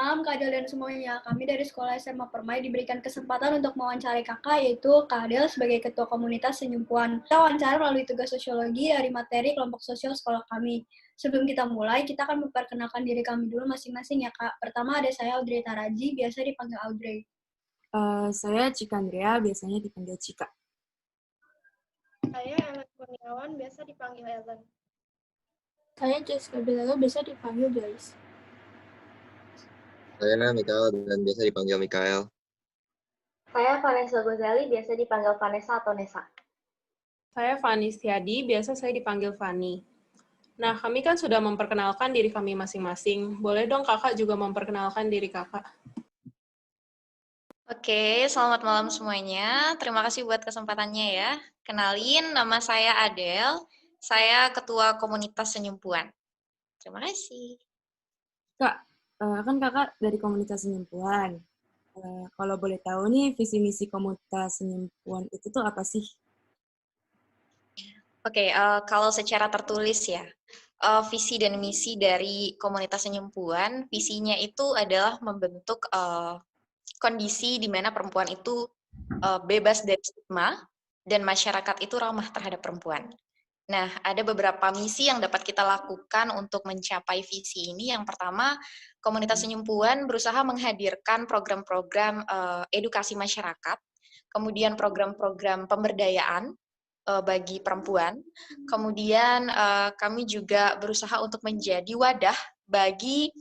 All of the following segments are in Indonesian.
malam Kak Adel dan semuanya. Kami dari Sekolah SMA Permai diberikan kesempatan untuk mewawancarai kakak, yaitu Kak Adel sebagai Ketua Komunitas Senyum Puan. Kita wawancara melalui tugas sosiologi dari materi kelompok sosial sekolah kami. Sebelum kita mulai, kita akan memperkenalkan diri kami dulu masing-masing ya Kak. Pertama ada saya Audrey Taraji, biasa dipanggil Audrey. Saya Cika Andrea, biasanya dipanggil Cika. Saya Ellen Kurniawan, biasa dipanggil Ellen. Saya Jessica Bilalo, biasa dipanggil Joyce. Saya Mikael dan biasa dipanggil Mikael. Saya Vanessa Gozali, biasa dipanggil Vanessa atau Nesa. Saya Fani Setiadi, biasa saya dipanggil Fani. Nah, kami kan sudah memperkenalkan diri kami masing-masing. Boleh dong kakak juga memperkenalkan diri kakak? Oke, selamat malam semuanya. Terima kasih buat kesempatannya ya. Kenalin, nama saya Adel. Saya Ketua Komunitas Senyum Puan. Terima kasih. Kak, kan kakak dari komunitas Senyum Puan. Kalau boleh tahu nih, visi misi komunitas Senyum Puan itu tuh apa sih? Oke, kalau secara tertulis ya, visi dan misi dari komunitas Senyum Puan, visinya itu adalah membentuk kondisi di mana perempuan itu bebas dari stigma dan masyarakat itu ramah terhadap perempuan. Nah, ada beberapa misi yang dapat kita lakukan untuk mencapai visi ini. Yang pertama, komunitas Senyum Puan berusaha menghadirkan program-program edukasi masyarakat, kemudian program-program pemberdayaan bagi perempuan. Kemudian kami juga berusaha untuk menjadi wadah bagi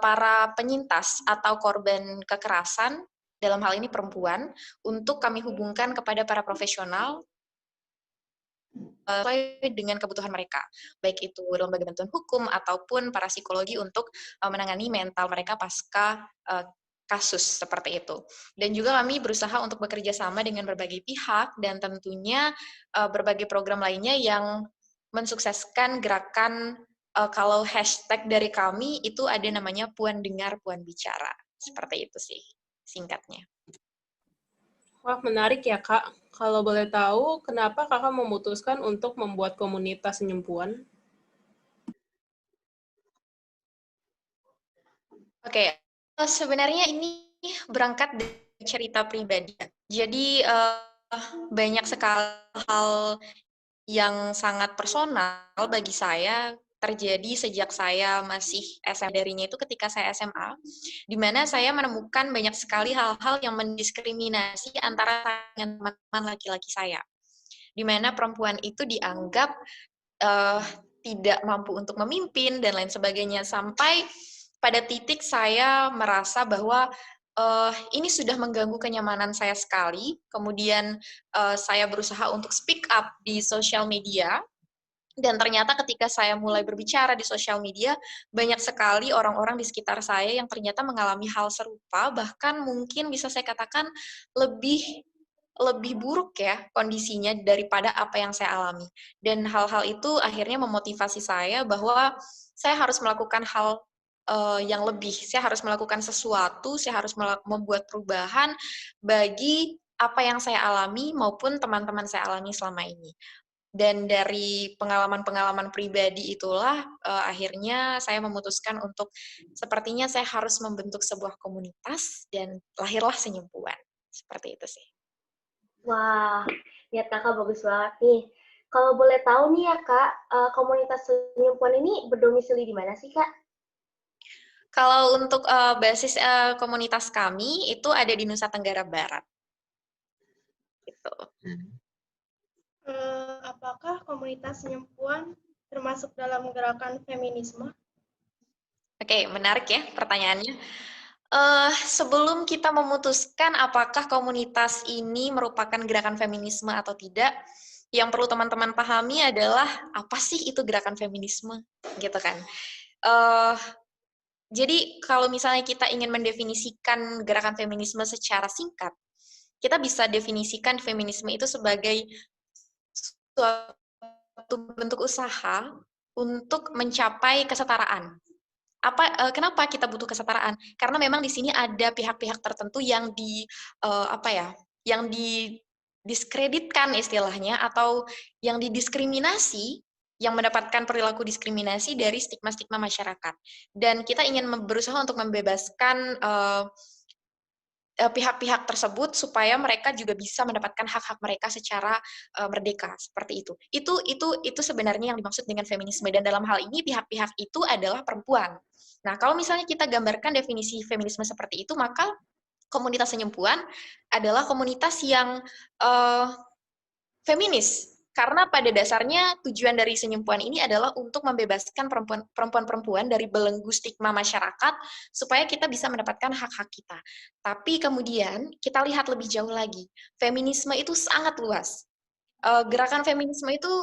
para penyintas atau korban kekerasan, dalam hal ini perempuan, untuk kami hubungkan kepada para profesional sesuai dengan kebutuhan mereka, baik itu lembaga bantuan hukum ataupun para psikologi untuk menangani mental mereka pasca kasus seperti itu. Dan juga kami berusaha untuk bekerja sama dengan berbagai pihak dan tentunya berbagai program lainnya yang mensukseskan gerakan, kalau hashtag dari kami itu ada namanya Puan Dengar, Puan Bicara. Seperti itu sih singkatnya. Wah, menarik ya kak. Kalau boleh tahu, kenapa kakak memutuskan untuk membuat komunitas Senyum Puan? Oke, sebenarnya ini berangkat dari cerita pribadi. Jadi banyak sekali hal yang sangat personal bagi saya terjadi sejak saya masih SMA, darinya itu ketika saya SMA, di mana saya menemukan banyak sekali hal-hal yang mendiskriminasi antara saya dengan teman-teman laki-laki saya, di mana perempuan itu dianggap tidak mampu untuk memimpin dan lain sebagainya, sampai pada titik saya merasa bahwa ini sudah mengganggu kenyamanan saya sekali. Kemudian saya berusaha untuk speak up di sosial media, dan ternyata ketika saya mulai berbicara di sosial media, banyak sekali orang-orang di sekitar saya yang ternyata mengalami hal serupa, bahkan mungkin bisa saya katakan lebih buruk ya kondisinya daripada apa yang saya alami. Dan hal-hal itu akhirnya memotivasi saya bahwa saya harus melakukan hal yang lebih. Saya harus melakukan sesuatu, saya harus membuat perubahan bagi apa yang saya alami maupun teman-teman saya alami selama ini. Dan dari pengalaman-pengalaman pribadi itulah akhirnya saya memutuskan untuk sepertinya saya harus membentuk sebuah komunitas dan lahirlah Senyum Puan. Seperti itu sih. Wah, niat kakak bagus banget nih. Kalau boleh tahu nih ya kak, komunitas Senyum Puan ini berdomisili di mana sih kak? Kalau untuk basis komunitas kami itu ada di Nusa Tenggara Barat. Gitu. Apakah komunitas Senyum Puan termasuk dalam gerakan feminisme? Oke, menarik ya pertanyaannya. Sebelum kita memutuskan apakah komunitas ini merupakan gerakan feminisme atau tidak, yang perlu teman-teman pahami adalah apa sih itu gerakan feminisme, gitu kan? Jadi kalau misalnya kita ingin mendefinisikan gerakan feminisme secara singkat, kita bisa definisikan feminisme itu sebagai suatu bentuk usaha untuk mencapai kesetaraan. Kenapa kita butuh kesetaraan? Karena memang di sini ada pihak-pihak tertentu yang didiskreditkan istilahnya, atau yang didiskriminasi, yang mendapatkan perilaku diskriminasi dari stigma-stigma masyarakat. Dan kita ingin berusaha untuk membebaskan pihak-pihak tersebut supaya mereka juga bisa mendapatkan hak-hak mereka secara merdeka, seperti itu. Itu sebenarnya yang dimaksud dengan feminisme, dan dalam hal ini pihak-pihak itu adalah perempuan. Nah, kalau misalnya kita gambarkan definisi feminisme seperti itu, maka komunitas senyumpuan adalah komunitas yang feminis. Karena pada dasarnya tujuan dari senyumpuan ini adalah untuk membebaskan perempuan-perempuan dari belenggu stigma masyarakat supaya kita bisa mendapatkan hak-hak kita. Tapi kemudian kita lihat lebih jauh lagi. Feminisme itu sangat luas. Gerakan feminisme itu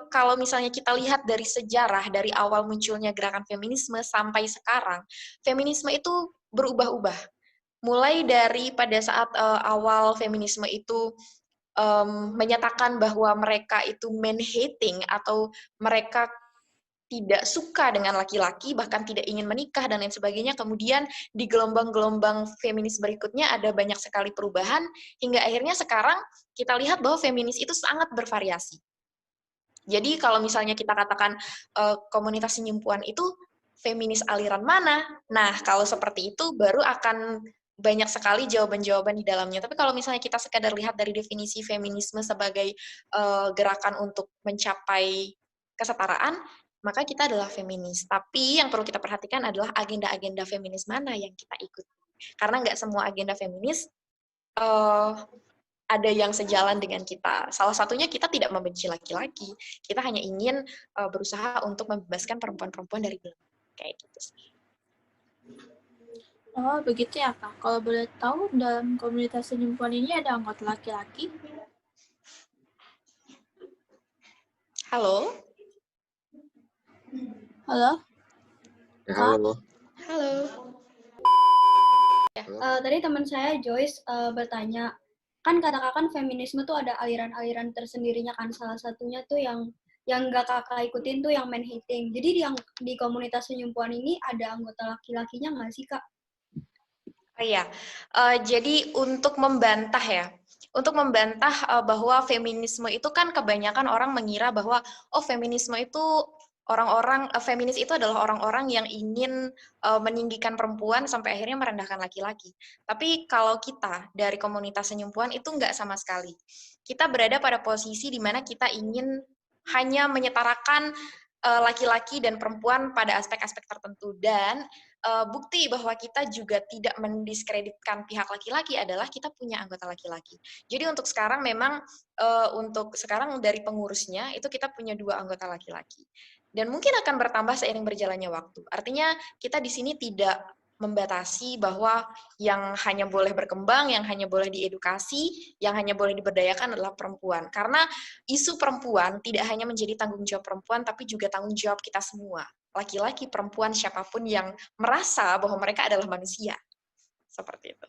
kalau misalnya kita lihat dari sejarah, dari awal munculnya gerakan feminisme sampai sekarang, feminisme itu berubah-ubah. Mulai dari pada saat awal feminisme itu menyatakan bahwa mereka itu man-hating atau mereka tidak suka dengan laki-laki, bahkan tidak ingin menikah, dan lain sebagainya. Kemudian di gelombang-gelombang feminis berikutnya ada banyak sekali perubahan, hingga akhirnya sekarang kita lihat bahwa feminis itu sangat bervariasi. Jadi kalau misalnya kita katakan komunitas senyumpuan itu feminis aliran mana? Nah, kalau seperti itu baru akan banyak sekali jawaban-jawaban di dalamnya. Tapi kalau misalnya kita sekadar lihat dari definisi feminisme sebagai gerakan untuk mencapai kesetaraan, maka kita adalah feminis. Tapi yang perlu kita perhatikan adalah agenda-agenda feminis mana yang kita ikuti. Karena nggak semua agenda feminis ada yang sejalan dengan kita. Salah satunya kita tidak membenci laki-laki. Kita hanya ingin berusaha untuk membebaskan perempuan-perempuan dari belenggu. Kayak gitu sih. Oh, begitu ya, Kak. Kalau boleh tahu, dalam komunitas senyumpuan ini ada anggota laki-laki? Halo? Halo? Ya, halo. Halo. Tadi teman saya Joyce bertanya, kan katakan feminisme tuh ada aliran-aliran tersendirinya kan, salah satunya tuh yang nggak kakak ikutin tuh yang man-hating. Jadi di komunitas senyumpuan ini ada anggota laki-lakinya nggak sih, Kak? Oh iya, jadi untuk membantah bahwa feminisme itu kan kebanyakan orang mengira bahwa feminisme itu feminis itu adalah orang-orang yang ingin meninggikan perempuan sampai akhirnya merendahkan laki-laki. Tapi kalau kita dari komunitas senyumpuan itu nggak sama sekali. Kita berada pada posisi di mana kita ingin hanya menyetarakan laki-laki dan perempuan pada aspek-aspek tertentu, dan bukti bahwa kita juga tidak mendiskreditkan pihak laki-laki adalah kita punya anggota laki-laki. Jadi untuk sekarang memang untuk sekarang dari pengurusnya itu kita punya 2 anggota laki-laki. Dan mungkin akan bertambah seiring berjalannya waktu. Artinya kita di sini tidak membatasi bahwa yang hanya boleh berkembang, yang hanya boleh diedukasi, yang hanya boleh diberdayakan adalah perempuan. Karena isu perempuan tidak hanya menjadi tanggung jawab perempuan, tapi juga tanggung jawab kita semua. Laki-laki, perempuan, siapapun yang merasa bahwa mereka adalah manusia. Seperti itu.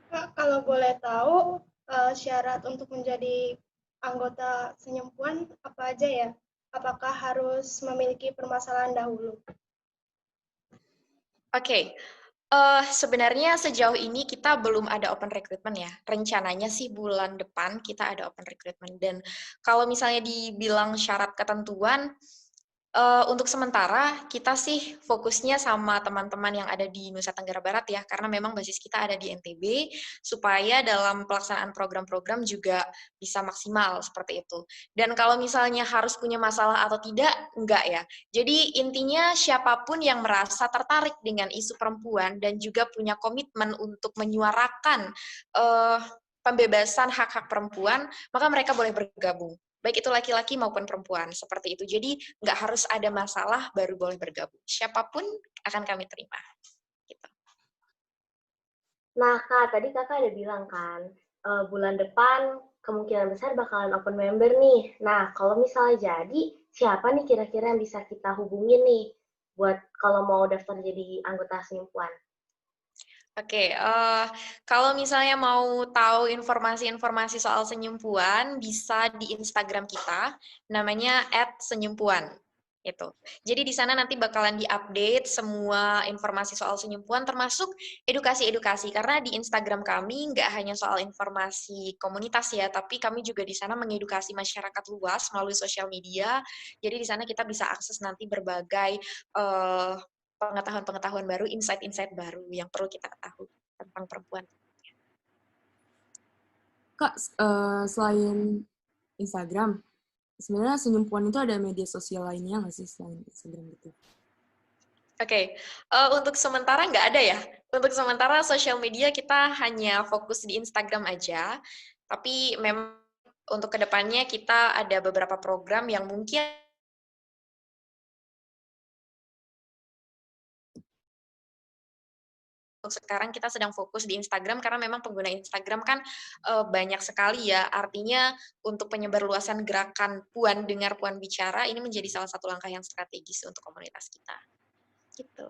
Kak, kalau boleh tahu, syarat untuk menjadi anggota senyumpuan apa aja ya? Apakah harus memiliki permasalahan dahulu? Oke. Sebenarnya sejauh ini kita belum ada open recruitment ya. Rencananya sih bulan depan kita ada open recruitment. Dan kalau misalnya dibilang syarat ketentuan, untuk sementara kita sih fokusnya sama teman-teman yang ada di Nusa Tenggara Barat ya, karena memang basis kita ada di NTB, supaya dalam pelaksanaan program-program juga bisa maksimal seperti itu. Dan kalau misalnya harus punya masalah atau tidak, enggak ya. Jadi intinya siapapun yang merasa tertarik dengan isu perempuan dan juga punya komitmen untuk menyuarakan pembebasan hak-hak perempuan, maka mereka boleh bergabung. Baik itu laki-laki maupun perempuan, seperti itu. Jadi nggak harus ada masalah baru boleh bergabung. Siapapun akan kami terima. Gitu. Nah, Kak, tadi Kakak ada bilang kan, bulan depan kemungkinan besar bakalan open member nih. Nah, kalau misalnya jadi, siapa nih kira-kira yang bisa kita hubungin nih buat kalau mau daftar jadi anggota senyumpuan? Oke, kalau misalnya mau tahu informasi-informasi soal senyumpuan, bisa di Instagram kita, namanya @senyumpuan. Itu. Jadi di sana nanti bakalan diupdate semua informasi soal senyumpuan termasuk edukasi-edukasi karena di Instagram kami nggak hanya soal informasi komunitas ya, tapi kami juga di sana mengedukasi masyarakat luas melalui sosial media. Jadi di sana kita bisa akses nanti berbagai pengetahuan-pengetahuan baru, insight-insight baru yang perlu kita ketahui tentang perempuan. Kak, selain Instagram, sebenarnya Senyumpuan itu ada media sosial lainnya nggak sih selain Instagram gitu? Oke, untuk sementara nggak ada ya. Untuk sementara sosial media kita hanya fokus di Instagram aja. Tapi memang untuk kedepannya kita ada beberapa program yang mungkin untuk sekarang kita sedang fokus di Instagram karena memang pengguna Instagram kan banyak sekali ya. Artinya untuk penyebarluasan gerakan Puan Dengar Puan Bicara ini menjadi salah satu langkah yang strategis untuk komunitas kita. Gitu.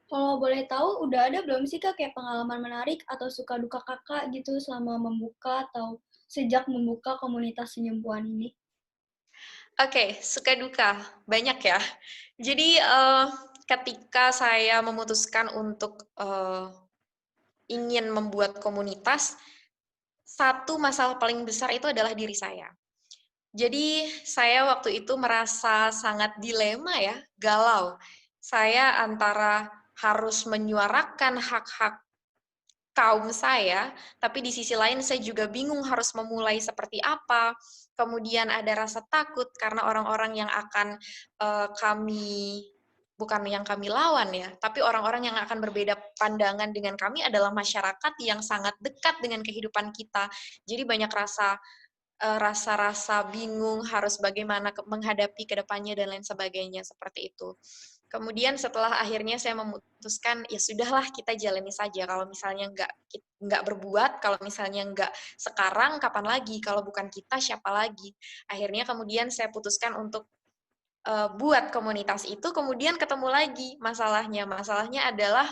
Kalau boleh tahu, udah ada belum sih Kak kayak pengalaman menarik atau suka duka Kakak gitu selama membuka atau sejak membuka komunitas Senyumpuan ini? Oke, suka duka. Banyak ya. Jadi ketika saya memutuskan untuk ingin membuat komunitas, satu masalah paling besar itu adalah diri saya. Jadi saya waktu itu merasa sangat dilema ya, galau. Saya antara harus menyuarakan hak-hak kaum saya, tapi di sisi lain saya juga bingung harus memulai seperti apa. Kemudian ada rasa takut karena orang-orang yang akan bukan yang kami lawan ya, tapi orang-orang yang akan berbeda pandangan dengan kami adalah masyarakat yang sangat dekat dengan kehidupan kita. Jadi banyak rasa-rasa bingung harus bagaimana menghadapi ke depannya dan lain sebagainya seperti itu. Kemudian setelah akhirnya saya memutuskan ya sudahlah kita jalani saja. Kalau misalnya nggak berbuat, kalau misalnya nggak sekarang, kapan lagi? Kalau bukan kita, siapa lagi? Akhirnya kemudian saya putuskan untuk buat komunitas itu. Kemudian ketemu lagi masalahnya. Masalahnya adalah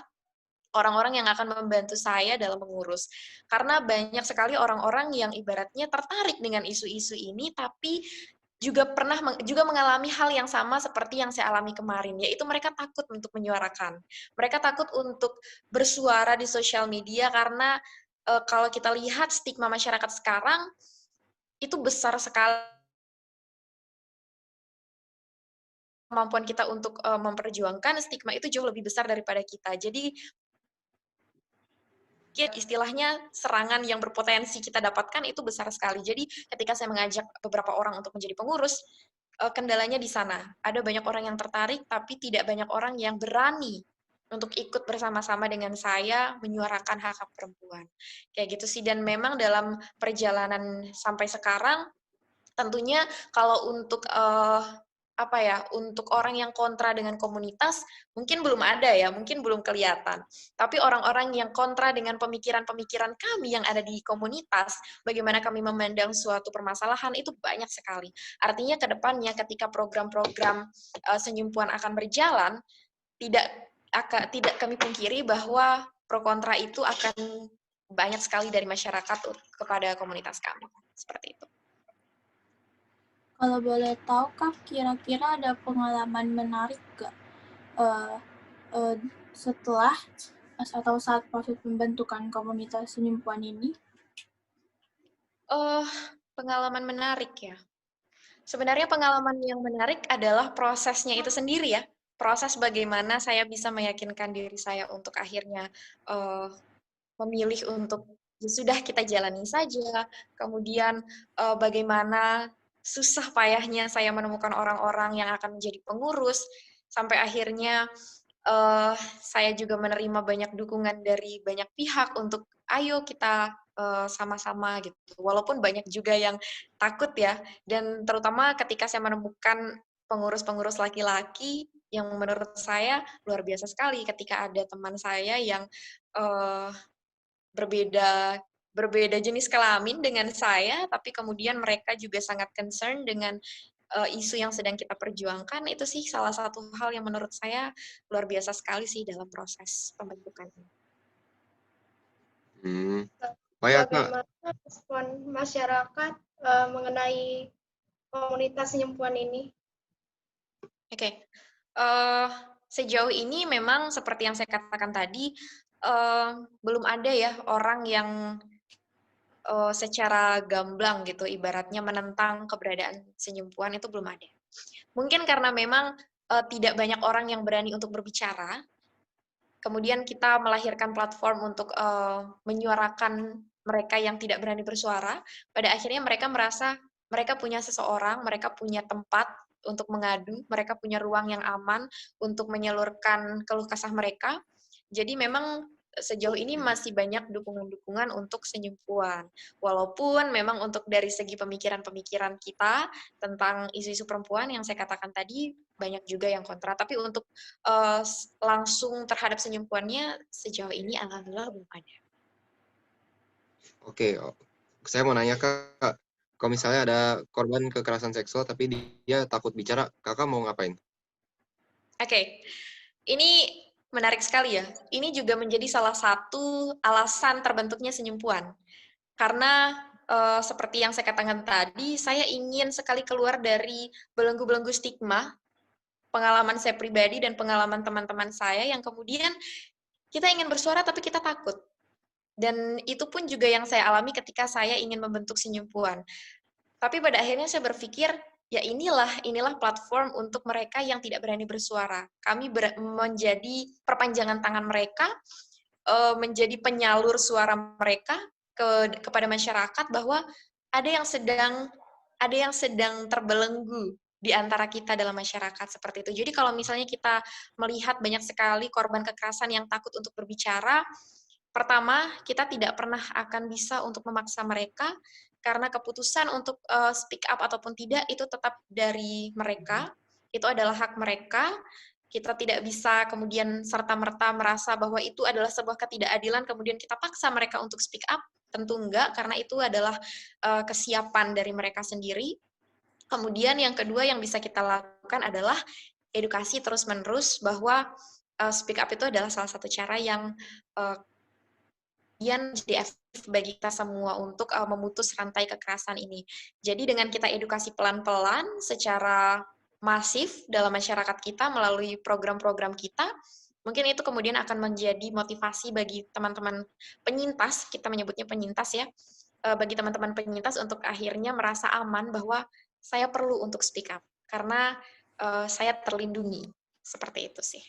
orang-orang yang akan membantu saya dalam mengurus. Karena banyak sekali orang-orang yang ibaratnya tertarik dengan isu-isu ini, tapi juga mengalami hal yang sama seperti yang saya alami kemarin, yaitu mereka takut untuk menyuarakan. Mereka takut untuk bersuara di sosial media karena kalau kita lihat stigma masyarakat sekarang itu besar sekali. Kemampuan kita untuk memperjuangkan stigma itu jauh lebih besar daripada kita. Jadi istilahnya serangan yang berpotensi kita dapatkan itu besar sekali. Jadi ketika saya mengajak beberapa orang untuk menjadi pengurus, kendalanya di sana. Ada banyak orang yang tertarik, tapi tidak banyak orang yang berani untuk ikut bersama-sama dengan saya menyuarakan hak-hak perempuan. Kayak gitu sih. Dan memang dalam perjalanan sampai sekarang, tentunya kalau untuk untuk orang yang kontra dengan komunitas, mungkin belum ada ya, mungkin belum kelihatan. Tapi orang-orang yang kontra dengan pemikiran-pemikiran kami yang ada di komunitas, bagaimana kami memandang suatu permasalahan, itu banyak sekali. Artinya ke depannya ketika program-program Senyumpuan akan berjalan, tidak kami pungkiri bahwa pro kontra itu akan banyak sekali dari masyarakat kepada komunitas kami. Seperti itu. Kalau boleh tahu, Kak, kira-kira ada pengalaman menarik nggak setelah atau saat proses pembentukan komunitas Senyumpuan ini? Pengalaman menarik ya. Sebenarnya pengalaman yang menarik adalah prosesnya itu sendiri ya. Proses bagaimana saya bisa meyakinkan diri saya untuk akhirnya memilih untuk ya sudah kita jalani saja. Kemudian bagaimana susah payahnya saya menemukan orang-orang yang akan menjadi pengurus, sampai akhirnya saya juga menerima banyak dukungan dari banyak pihak untuk ayo kita sama-sama gitu. Walaupun banyak juga yang takut ya, dan terutama ketika saya menemukan pengurus-pengurus laki-laki yang menurut saya luar biasa sekali ketika ada teman saya yang berbeda jenis kelamin dengan saya, tapi kemudian mereka juga sangat concern dengan isu yang sedang kita perjuangkan. Itu sih salah satu hal yang menurut saya luar biasa sekali sih dalam proses pembentukan ini. Bagaimana respon masyarakat mengenai komunitas Senyumpuan ini? Oke. Sejauh ini memang seperti yang saya katakan tadi, belum ada ya orang yang secara gamblang gitu, ibaratnya menentang keberadaan senyumpuan itu belum ada. Mungkin karena memang tidak banyak orang yang berani untuk berbicara, kemudian kita melahirkan platform untuk menyuarakan mereka yang tidak berani bersuara, pada akhirnya mereka merasa mereka punya seseorang, mereka punya tempat untuk mengadu, mereka punya ruang yang aman untuk menyalurkan keluh kesah mereka. Jadi memang sejauh ini masih banyak dukungan-dukungan untuk senyumpuan. Walaupun memang untuk dari segi pemikiran-pemikiran kita tentang isu-isu perempuan yang saya katakan tadi, banyak juga yang kontra. Tapi untuk langsung terhadap senyumpuannya, sejauh ini alhamdulillah belum ada. Oke, saya mau nanya Kak, kalau misalnya ada korban kekerasan seksual tapi dia takut bicara, Kakak mau ngapain? Oke, ini menarik sekali ya. Ini juga menjadi salah satu alasan terbentuknya senyumpuan. Karena seperti yang saya katakan tadi, saya ingin sekali keluar dari belenggu-belenggu stigma, pengalaman saya pribadi dan pengalaman teman-teman saya yang kemudian kita ingin bersuara tapi kita takut. Dan itu pun juga yang saya alami ketika saya ingin membentuk senyumpuan. Tapi pada akhirnya saya berpikir, ya inilah platform untuk mereka yang tidak berani bersuara. Kami menjadi perpanjangan tangan mereka, menjadi penyalur suara mereka kepada masyarakat bahwa ada yang sedang terbelenggu di antara kita dalam masyarakat seperti itu. Jadi kalau misalnya kita melihat banyak sekali korban kekerasan yang takut untuk berbicara, pertama, kita tidak pernah akan bisa untuk memaksa mereka, karena keputusan untuk speak up ataupun tidak itu tetap dari mereka, itu adalah hak mereka. Kita tidak bisa kemudian serta-merta merasa bahwa itu adalah sebuah ketidakadilan, kemudian kita paksa mereka untuk speak up, tentu enggak, karena itu adalah kesiapan dari mereka sendiri. Kemudian yang kedua yang bisa kita lakukan adalah edukasi terus-menerus bahwa speak up itu adalah salah satu cara yang jadi efektif bagi kita semua untuk memutus rantai kekerasan ini. Jadi dengan kita edukasi pelan-pelan secara masif dalam masyarakat kita melalui program-program kita, mungkin itu kemudian akan menjadi motivasi bagi teman-teman penyintas, kita menyebutnya penyintas ya, bagi teman-teman penyintas untuk akhirnya merasa aman bahwa saya perlu untuk speak up, karena saya terlindungi. Seperti itu sih.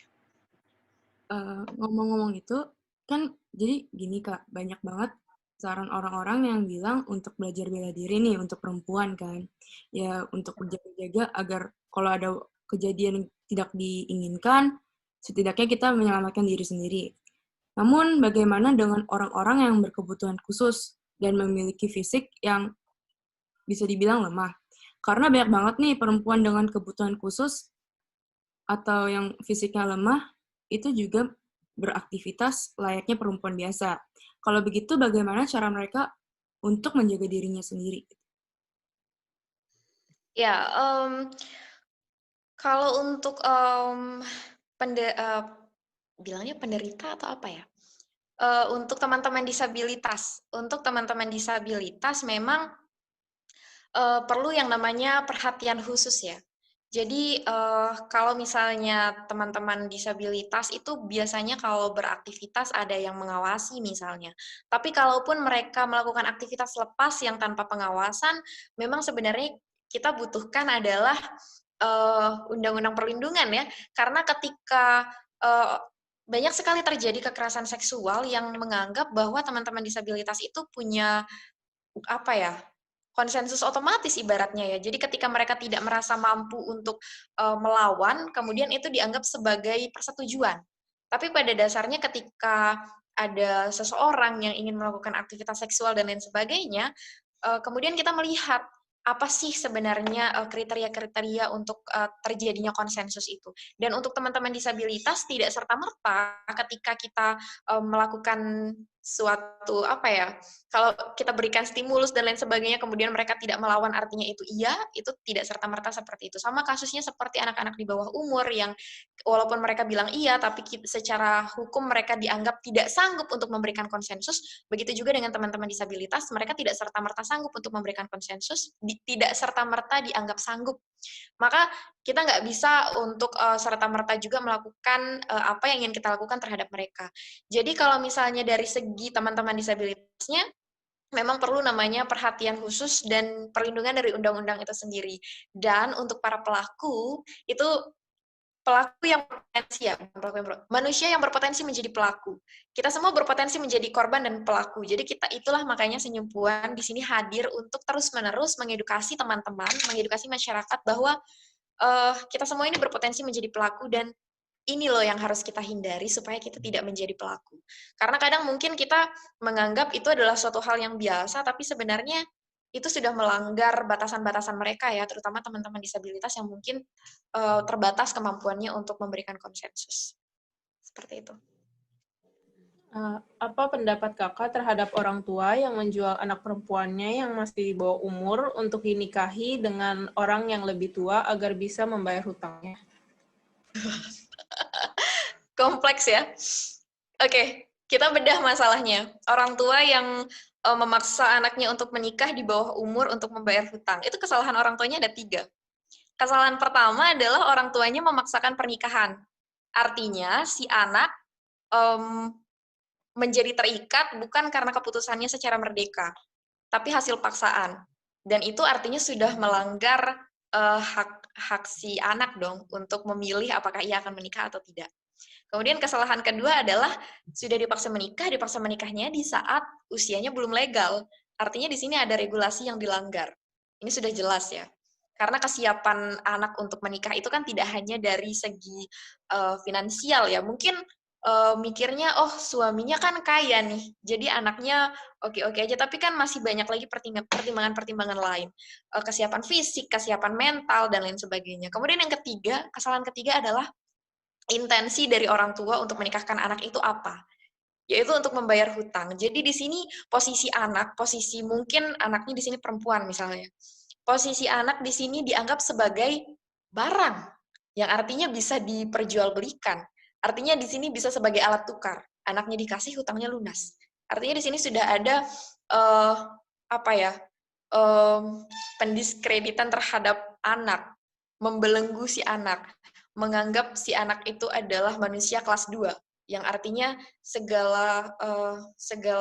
Ngomong-ngomong itu, kan jadi gini Kak, banyak banget saran orang-orang yang bilang untuk belajar bela diri nih untuk perempuan kan. Ya untuk berjaga-jaga agar kalau ada kejadian yang tidak diinginkan, setidaknya kita menyelamatkan diri sendiri. Namun bagaimana dengan orang-orang yang berkebutuhan khusus dan memiliki fisik yang bisa dibilang lemah? Karena banyak banget nih perempuan dengan kebutuhan khusus atau yang fisiknya lemah itu juga beraktivitas layaknya perempuan biasa. Kalau begitu, bagaimana cara mereka untuk menjaga dirinya sendiri? Ya, kalau untuk bilangnya penderita atau apa ya? Untuk teman-teman disabilitas, memang perlu yang namanya perhatian khusus ya. Jadi kalau misalnya teman-teman disabilitas itu biasanya kalau beraktivitas ada yang mengawasi misalnya. Tapi kalaupun mereka melakukan aktivitas lepas yang tanpa pengawasan, memang sebenarnya kita butuhkan adalah undang-undang perlindungan ya. Karena ketika banyak sekali terjadi kekerasan seksual yang menganggap bahwa teman-teman disabilitas itu punya apa ya? Konsensus otomatis ibaratnya ya. Jadi ketika mereka tidak merasa mampu untuk melawan, kemudian itu dianggap sebagai persetujuan. Tapi pada dasarnya ketika ada seseorang yang ingin melakukan aktivitas seksual dan lain sebagainya, kemudian kita melihat apa sih sebenarnya kriteria-kriteria untuk terjadinya konsensus itu. Dan untuk teman-teman disabilitas tidak serta-merta ketika kita melakukan suatu apa ya, kalau kita berikan stimulus dan lain sebagainya kemudian mereka tidak melawan, artinya itu iya, itu tidak serta-merta seperti itu. Sama kasusnya seperti anak-anak di bawah umur yang walaupun mereka bilang iya tapi secara hukum mereka dianggap tidak sanggup untuk memberikan konsensus. Begitu juga dengan teman-teman disabilitas, mereka tidak serta-merta sanggup untuk memberikan konsensus, tidak serta-merta dianggap sanggup Maka kita nggak bisa untuk serta-merta juga melakukan apa yang ingin kita lakukan terhadap mereka. Jadi kalau misalnya dari segi teman-teman disabilitasnya, memang perlu namanya perhatian khusus dan perlindungan dari undang-undang itu sendiri. Dan untuk para pelaku, itu pelaku yang berpotensi ya, manusia yang berpotensi menjadi pelaku. Kita semua berpotensi menjadi korban dan pelaku. Jadi itulah makanya Senyumpuan di sini hadir untuk terus-menerus mengedukasi teman-teman, mengedukasi masyarakat bahwa kita semua ini berpotensi menjadi pelaku dan ini loh yang harus kita hindari supaya kita tidak menjadi pelaku. Karena kadang mungkin kita menganggap itu adalah suatu hal yang biasa, tapi sebenarnya itu sudah melanggar batasan-batasan mereka ya, terutama teman-teman disabilitas yang mungkin terbatas kemampuannya untuk memberikan konsensus. Seperti itu. Apa pendapat kakak terhadap orang tua yang menjual anak perempuannya yang masih di bawah umur untuk dinikahi dengan orang yang lebih tua agar bisa membayar hutangnya? Kompleks ya. Oke, kita bedah masalahnya. Orang tua yang memaksa anaknya untuk menikah di bawah umur untuk membayar hutang. Itu kesalahan orang tuanya ada 3. Kesalahan pertama adalah orang tuanya memaksakan pernikahan. Artinya, si anak menjadi terikat bukan karena keputusannya secara merdeka, tapi hasil paksaan. Dan itu artinya sudah melanggar hak si anak dong untuk memilih apakah ia akan menikah atau tidak. Kemudian kesalahan kedua adalah sudah dipaksa menikahnya di saat usianya belum legal. Artinya di sini ada regulasi yang dilanggar. Ini sudah jelas ya. Karena kesiapan anak untuk menikah itu kan tidak hanya dari segi finansial ya. Mungkin mikirnya, oh suaminya kan kaya nih, jadi anaknya oke-oke aja. Tapi kan masih banyak lagi pertimbangan-pertimbangan lain. Kesiapan fisik, kesiapan mental, dan lain sebagainya. Kemudian yang ketiga, kesalahan ketiga adalah intensi dari orang tua untuk menikahkan anak itu apa? Yaitu untuk membayar hutang. Jadi di sini posisi mungkin anaknya di sini perempuan misalnya. Posisi anak di sini dianggap sebagai barang yang artinya bisa diperjualbelikan. Artinya di sini bisa sebagai alat tukar. Anaknya dikasih, hutangnya lunas. Artinya di sini sudah ada pendiskreditan terhadap anak, membelenggu si anak, menganggap si anak itu adalah manusia kelas 2, yang artinya segala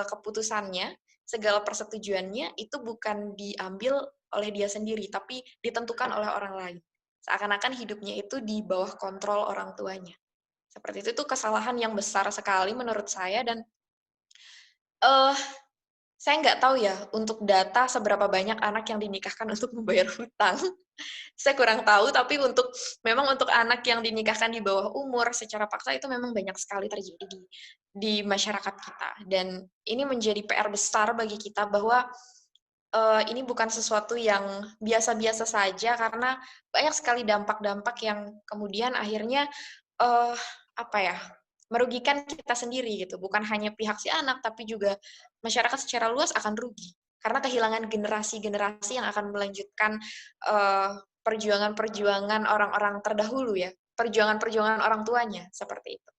keputusannya, segala persetujuannya itu bukan diambil oleh dia sendiri, tapi ditentukan oleh orang lain. Seakan-akan hidupnya itu di bawah kontrol orang tuanya. Seperti itu kesalahan yang besar sekali menurut saya, dan saya nggak tahu ya untuk data seberapa banyak anak yang dinikahkan untuk membayar hutang. Saya kurang tahu, tapi memang untuk anak yang dinikahkan di bawah umur secara paksa itu memang banyak sekali terjadi di masyarakat kita. Dan ini menjadi PR besar bagi kita bahwa ini bukan sesuatu yang biasa-biasa saja, karena banyak sekali dampak-dampak yang kemudian akhirnya merugikan kita sendiri gitu. Bukan hanya pihak si anak, tapi juga masyarakat secara luas akan rugi. Karena kehilangan generasi-generasi yang akan melanjutkan perjuangan-perjuangan orang-orang terdahulu ya. Perjuangan-perjuangan orang tuanya, seperti itu.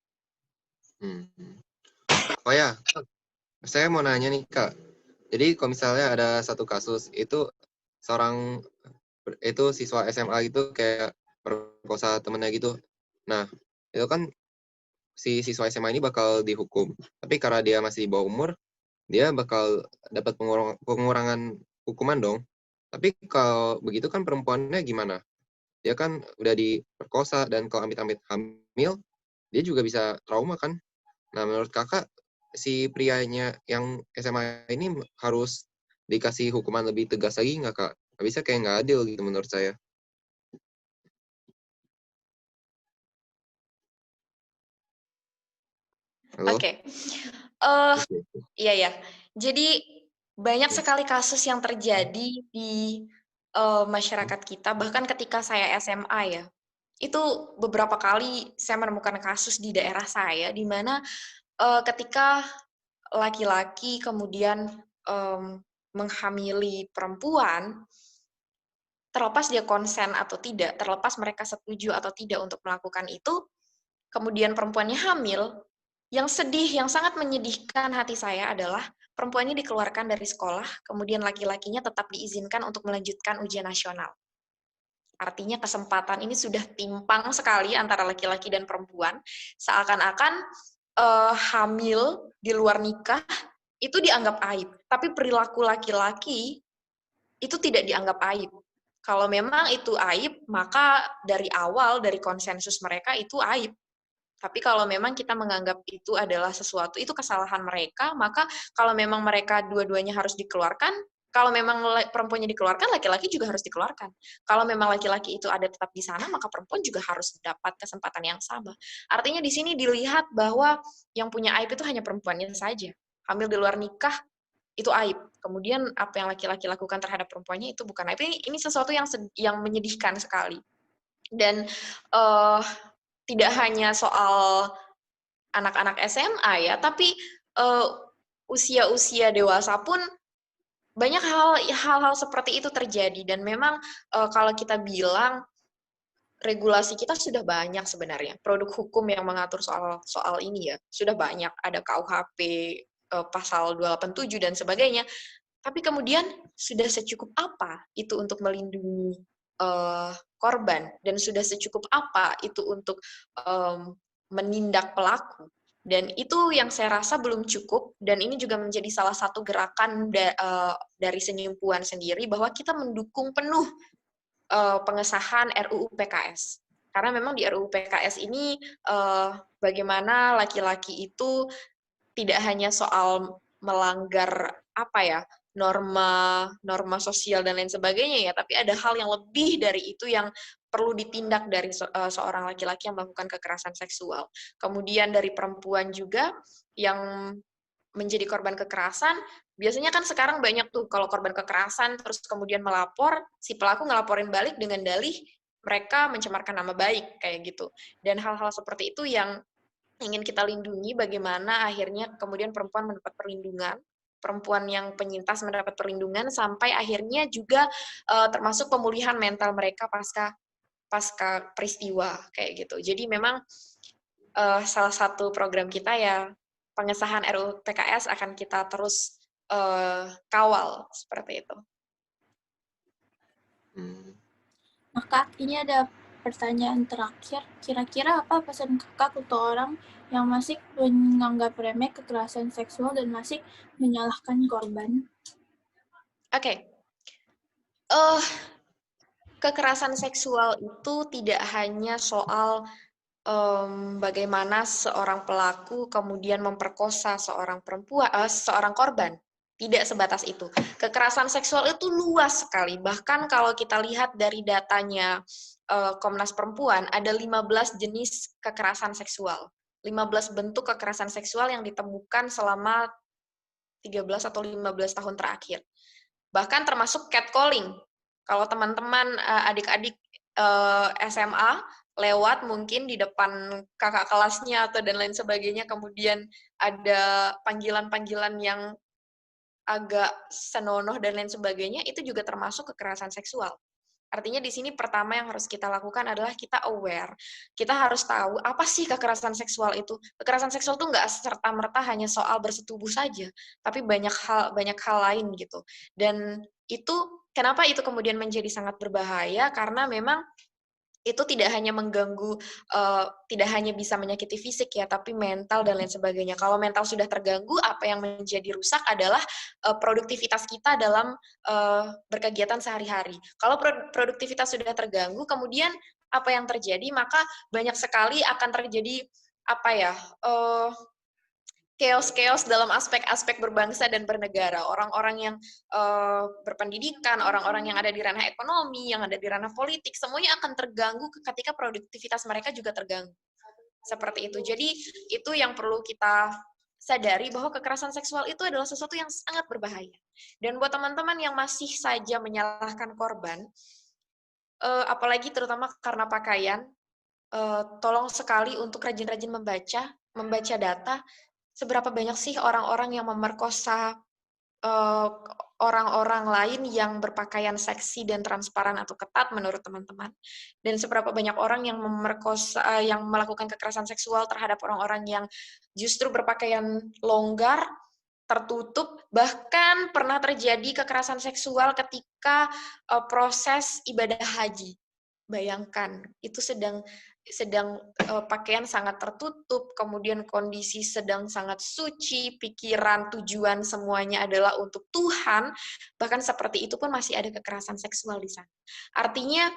Oh ya, saya mau nanya nih Kak. Jadi kalau misalnya ada satu kasus, itu siswa SMA gitu kayak perkosa temennya gitu. Nah, itu kan si siswa SMA ini bakal dihukum. Tapi karena dia masih di bawah umur, dia bakal dapat pengurangan hukuman dong. Tapi kalau begitu kan perempuannya gimana? Dia kan udah diperkosa, dan kalau amit-amit hamil, dia juga bisa trauma kan? Nah, menurut kakak, si prianya yang SMA ini harus dikasih hukuman lebih tegas lagi nggak Kak? Nggak bisa, kayak nggak adil gitu menurut saya. Oke. Iya ya. Jadi banyak sekali kasus yang terjadi di masyarakat kita, bahkan ketika saya SMA ya. Itu beberapa kali saya menemukan kasus di daerah saya di mana ketika laki-laki kemudian menghamili perempuan, terlepas dia konsen atau tidak, terlepas mereka setuju atau tidak untuk melakukan itu, kemudian perempuannya hamil, yang sedih, yang sangat menyedihkan hati saya adalah perempuannya dikeluarkan dari sekolah, kemudian laki-lakinya tetap diizinkan untuk melanjutkan ujian nasional. Artinya kesempatan ini sudah timpang sekali antara laki-laki dan perempuan. Seakan-akan hamil di luar nikah itu dianggap aib. Tapi perilaku laki-laki itu tidak dianggap aib. Kalau memang itu aib, maka dari awal, dari konsensus mereka itu aib. Tapi kalau memang kita menganggap itu adalah sesuatu, itu kesalahan mereka, maka kalau memang mereka dua-duanya harus dikeluarkan, kalau memang perempuannya dikeluarkan, laki-laki juga harus dikeluarkan. Kalau memang laki-laki itu ada tetap di sana, maka perempuan juga harus dapat kesempatan yang sama. Artinya di sini dilihat bahwa yang punya aib itu hanya perempuannya saja. Hamil di luar nikah, itu aib. Kemudian apa yang laki-laki lakukan terhadap perempuannya itu bukan aib. Ini sesuatu yang menyedihkan sekali. Dan tidak hanya soal anak-anak SMA ya, tapi usia-usia dewasa pun banyak hal-hal seperti itu terjadi. Dan memang kalau kita bilang regulasi kita sudah banyak sebenarnya. Produk hukum yang mengatur soal ini ya sudah banyak. Ada KUHP, pasal 287 dan sebagainya. Tapi kemudian sudah secukup apa itu untuk melindungi korban, dan sudah secukup apa itu untuk menindak pelaku. Dan itu yang saya rasa belum cukup, dan ini juga menjadi salah satu gerakan dari Senyumpuan sendiri, bahwa kita mendukung penuh pengesahan RUU PKS. Karena memang di RUU PKS ini bagaimana laki-laki itu tidak hanya soal melanggar norma sosial dan lain sebagainya ya, tapi ada hal yang lebih dari itu yang perlu ditindak dari seorang laki-laki yang melakukan kekerasan seksual. Kemudian dari perempuan juga yang menjadi korban kekerasan, biasanya kan sekarang banyak tuh kalau korban kekerasan terus kemudian melapor, si pelaku ngelaporin balik dengan dalih mereka mencemarkan nama baik kayak gitu. Dan hal-hal seperti itu yang ingin kita lindungi, bagaimana akhirnya kemudian perempuan mendapat perlindungan, perempuan yang penyintas mendapat perlindungan, sampai akhirnya juga termasuk pemulihan mental mereka pasca peristiwa kayak gitu. Jadi memang salah satu program kita ya pengesahan RUU PKS akan kita terus kawal seperti itu. Nah, Kak, ini ada pertanyaan terakhir. Kira-kira apa pesan Kakak untuk orang yang masih menganggap remeh kekerasan seksual dan masih menyalahkan korban? Oke. Kekerasan seksual itu tidak hanya soal bagaimana seorang pelaku kemudian memperkosa seorang korban. Tidak sebatas itu. Kekerasan seksual itu luas sekali. Bahkan kalau kita lihat dari datanya Komnas Perempuan, ada 15 jenis kekerasan seksual. 15 bentuk kekerasan seksual yang ditemukan selama 13 atau 15 tahun terakhir. Bahkan termasuk catcalling. Kalau teman-teman adik-adik SMA lewat mungkin di depan kakak kelasnya atau dan lain sebagainya, kemudian ada panggilan-panggilan yang agak senonoh dan lain sebagainya, itu juga termasuk kekerasan seksual. Artinya di sini pertama yang harus kita lakukan adalah kita aware. Kita harus tahu apa sih kekerasan seksual itu. Kekerasan seksual itu nggak serta-merta hanya soal bersetubuh saja, tapi banyak hal lain gitu. Dan itu kenapa itu kemudian menjadi sangat berbahaya, karena memang itu tidak hanya mengganggu, tidak hanya bisa menyakiti fisik ya, tapi mental dan lain sebagainya. Kalau mental sudah terganggu, apa yang menjadi rusak adalah produktivitas kita dalam berkegiatan sehari-hari. Kalau produktivitas sudah terganggu, kemudian apa yang terjadi? Maka banyak sekali akan terjadi chaos dalam aspek-aspek berbangsa dan bernegara. Orang-orang yang berpendidikan, orang-orang yang ada di ranah ekonomi, yang ada di ranah politik, semuanya akan terganggu ketika produktivitas mereka juga terganggu. Seperti itu. Jadi itu yang perlu kita sadari, bahwa kekerasan seksual itu adalah sesuatu yang sangat berbahaya. Dan buat teman-teman yang masih saja menyalahkan korban, apalagi terutama karena pakaian, tolong sekali untuk rajin-rajin membaca data, seberapa banyak sih orang-orang yang memerkosa orang-orang lain yang berpakaian seksi dan transparan atau ketat menurut teman-teman, dan seberapa banyak orang yang memerkosa, yang melakukan kekerasan seksual terhadap orang-orang yang justru berpakaian longgar, tertutup. Bahkan pernah terjadi kekerasan seksual ketika proses ibadah haji. Bayangkan, itu sedang pakaian sangat tertutup, kemudian kondisi sedang sangat suci, pikiran, tujuan semuanya adalah untuk Tuhan, bahkan seperti itu pun masih ada kekerasan seksual di sana. Artinya,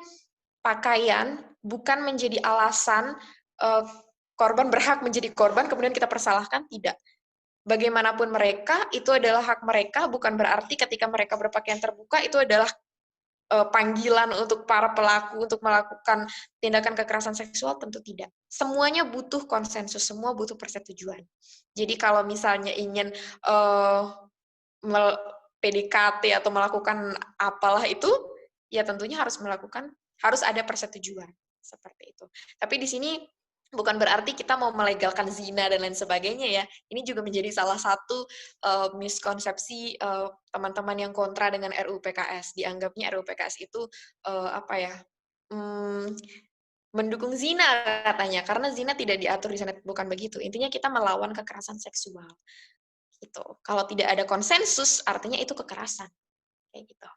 pakaian bukan menjadi alasan korban berhak menjadi korban, kemudian kita persalahkan, tidak. Bagaimanapun mereka, itu adalah hak mereka, bukan berarti ketika mereka berpakaian terbuka, itu adalah panggilan untuk para pelaku untuk melakukan tindakan kekerasan seksual, tentu tidak. Semuanya butuh konsensus, semua butuh persetujuan. Jadi kalau misalnya ingin PDKT atau melakukan apalah itu, ya tentunya harus ada persetujuan seperti itu. Tapi di sini bukan berarti kita mau melegalkan zina dan lain sebagainya ya. Ini juga menjadi salah satu miskonsepsi teman-teman yang kontra dengan RUU PKS. Dianggapnya RUU PKS itu mendukung zina katanya, karena zina tidak diatur di sana. Bukan begitu. Intinya kita melawan kekerasan seksual. Gitu. Kalau tidak ada konsensus, artinya itu kekerasan. Kayak gitu.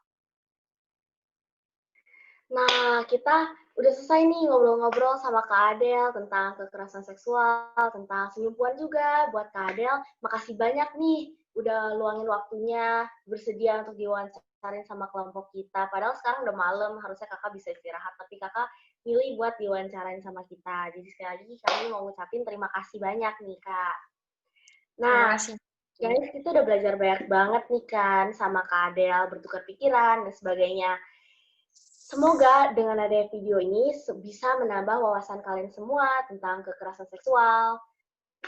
Nah, kita udah selesai nih ngobrol-ngobrol sama Kak Adel tentang kekerasan seksual, tentang senyumpuan juga buat Kak Adel. Makasih banyak nih udah luangin waktunya, bersedia untuk diwawancarin sama kelompok kita. Padahal sekarang udah malam, harusnya kakak bisa istirahat, tapi kakak milih buat diwawancarain sama kita. Jadi sekali lagi kami mau ngucapin terima kasih banyak nih, Kak. Nah, guys, kita udah belajar banyak banget nih kan sama Kak Adel, bertukar pikiran dan sebagainya. Semoga dengan adanya video ini bisa menambah wawasan kalian semua tentang kekerasan seksual.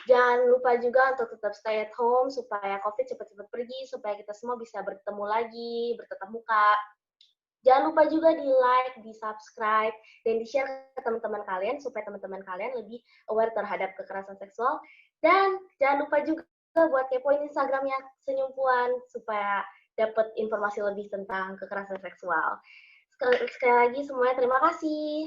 Jangan lupa juga untuk tetap stay at home supaya COVID cepat-cepat pergi, supaya kita semua bisa bertemu lagi, bertatap muka. Jangan lupa juga di-like, di-subscribe, dan di-share ke teman-teman kalian supaya teman-teman kalian lebih aware terhadap kekerasan seksual. Dan jangan lupa juga buat kepoin Instagramnya Senyumpuan supaya dapat informasi lebih tentang kekerasan seksual. Sekali lagi semuanya terima kasih.